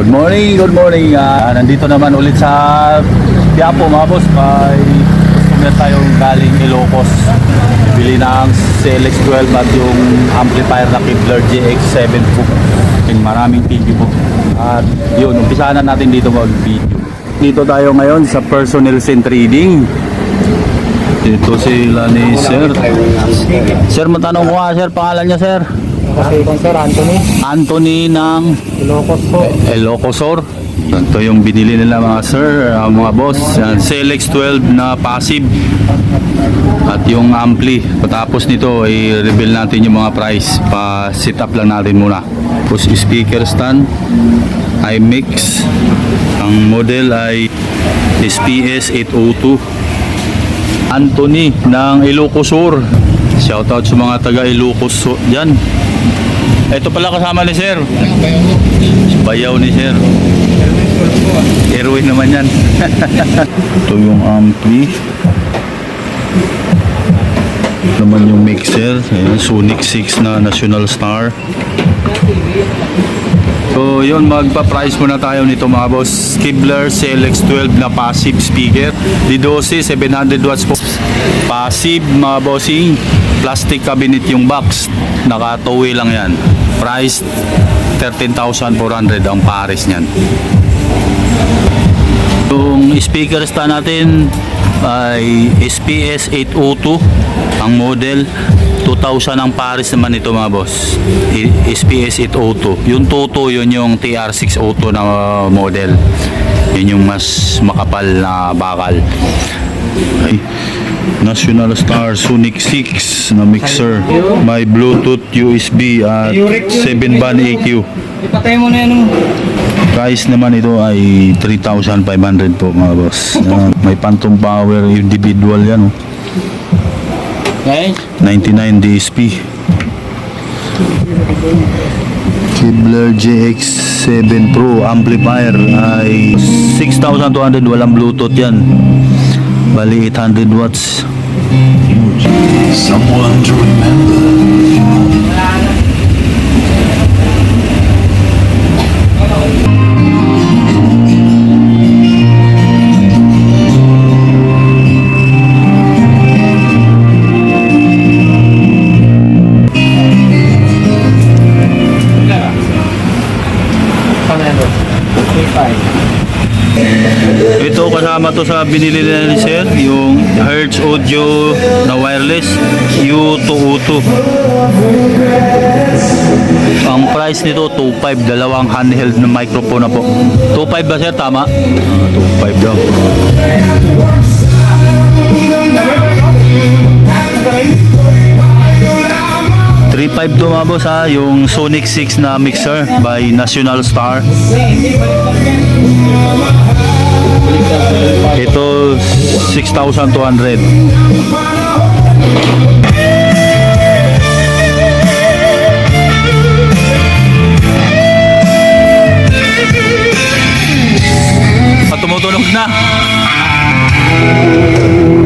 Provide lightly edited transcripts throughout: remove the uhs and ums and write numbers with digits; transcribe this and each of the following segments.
Good morning, good morning. Nandito naman ulit sa Quiapo mga boss. May customer tayong galing Ilocos. Bibili ng CLX12 at yung amplifier na Kibler GX7 po. Maraming thank you po. At yun, umpisahan na natin dito mag-video. Dito tayo ngayon sa Personnel Scene Trading. Dito sila ni Sir. Sir, matanong ko nga Sir, pangalan niya Sir? Kasi kung Sir Anthony Anthony ng Ilocos po. Ilocosor. Ito yung binili nila mga sir, mga boss. Yan, CLX12 na passive. At yung ampli. Patapos nito ay reveal natin yung mga price. Pa-set up lang natin muna. Tapos speaker stand, iMix. Ang model ay SPS 802. Anthony ng Ilocosur. Shoutout sa mga taga Ilocos dyan. Ito pala kasama ni Sir. Bayaw ni Sir. Erwin naman yan. Ito yung ampli. Naman yung mixer. Ayan, Sonic 6 na National Star. So yun, magpa-price muna tayo nito mga boss. Kibler CLX12 na passive speaker. D12 700 watts po. Passive mga bossing. Plastic cabinet yung box. Naka-two-way lang yan. Price 13,400 ang pares niyan. Yung speaker stand natin ay SPS 802 ang model. 2,000 ang pares naman ito mga boss. SPS 802. Yung Toto, yun yung TR602 na model. Yun yung mas makapal na bakal. Okay. National Star Sonic 6 na mixer. May Bluetooth, USB at 7 band EQ. Ipatay mo na yan. Price naman ito ay 3,500 po mga boss. May phantom power individual yan. Okay. 99 DSP. Kibler GX7 Pro amplifier ay 6,200, walang Bluetooth yan. Bali 800 watts. Someone to remember. Ito kasama to sa binili nila ni Sir, yung Hertz Audio na wireless U202. Ang price nito 2.5, dalawang handheld na microphone na po. 2.5 ba Sir, tama? 2.5 daw. 3.5 to mga boss ha, yung Sonic 6 na mixer by National Star. Ito 6,200. Tumutulog na.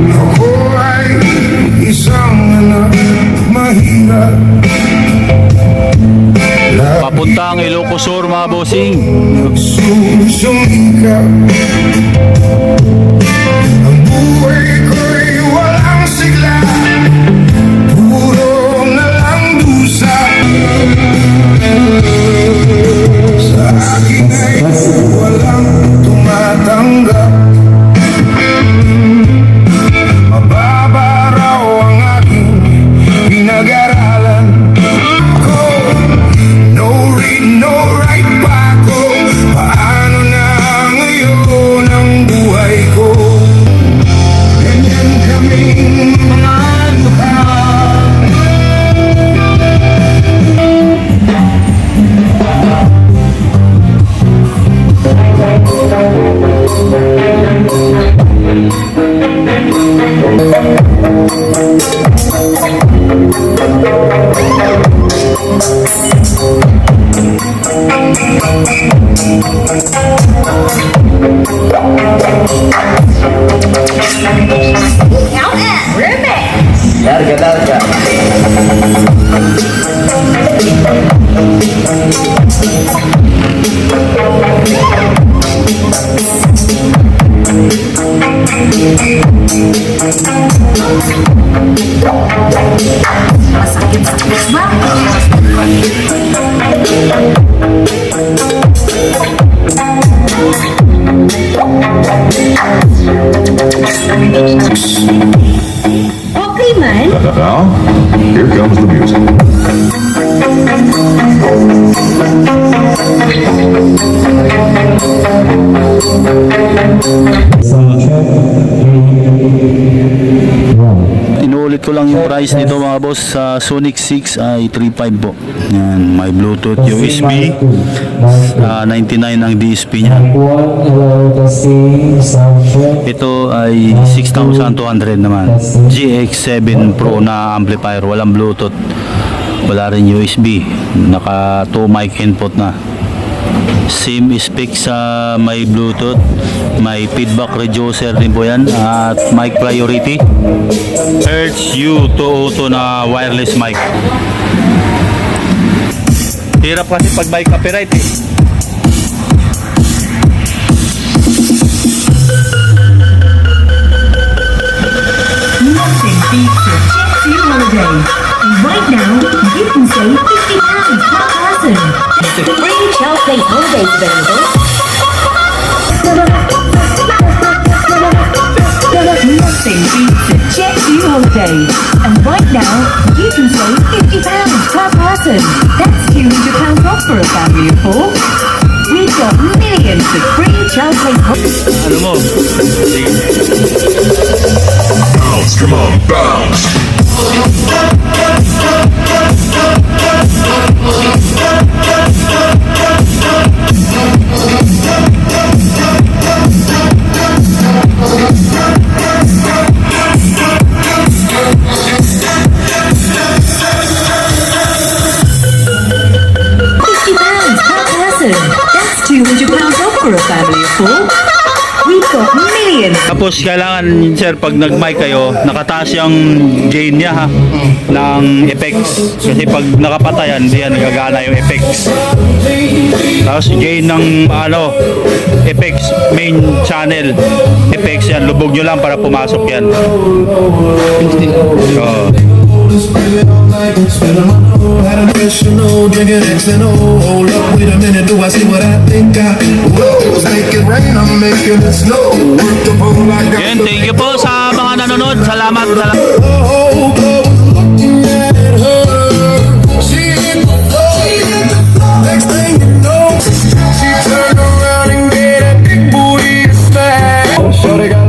Ako ay isang anak mahirap. Papunta ang Ilocosur mga bossing. Susumikap. Ang buhay ko'y walang sigla. Puro na lang dusa. Sa akin ay walang tumatanggap. Mababa raw ang aking pinag-aralan ko. No read, no write pa ko. Paano na ngayon ang buhay ko? Ganyan kaming mga dukha. Now and remix. Larga. Now, here comes the music. Inuulit ko lang yung price nito mga boss. Sa Sonic 6 ay 3.5 po. Yan, may Bluetooth, USB. 99 ang DSP niya. Ito ay 6,200 naman. GX7 Pro na amplifier, walang Bluetooth. Wala rin USB. Naka 2 mic input na. Same speak sa may Bluetooth, may feedback reducer din po yan at mic priority. Hertz U202 na wireless mic. Hirap kasi pag may copyright eh. Nothing beats a Jet2 holiday. And right now, you can save £50 per person. Free Child Place holidays available. Nothing beats a Jet2 holiday. And right now, you can save £50 per person. That's £200 off for a family of 4. We've got millions of free Child Place holidays. Ano mo? Sige. Bounce, come on, bounce. £50 per person. That's £200 off for a family of 4. We've got millions. Tapos kailangan sir pag nag-mic kayo, nakataas yung gain niya ha ng effects. Kasi pag nakapatayan, hindi yan nagagana yung effects. Tapos gain ng effects main channel. Effects yan, lubog nyo lang para pumasok yan. So, Had a professional drinking XNO. Hold up, wait a minute, do I see what I think I will? Make it rain, I'm making it snow. Work the boat like yun, thank you po sa mga nanonood. Salamat. the whole club was looking at her. She hit the floor. Next thing you know, she turned around and gave that big booty a smack. Shorty got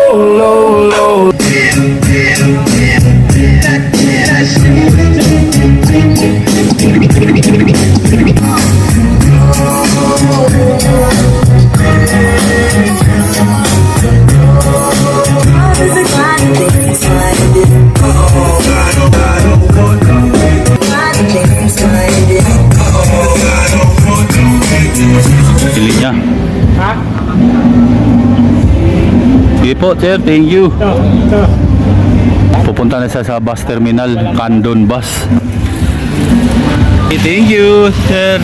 low. Pili niya. Sige po, sir. Thank you. Pupunta na siya sa bus terminal, Candon Bus. Okay, thank you, sir.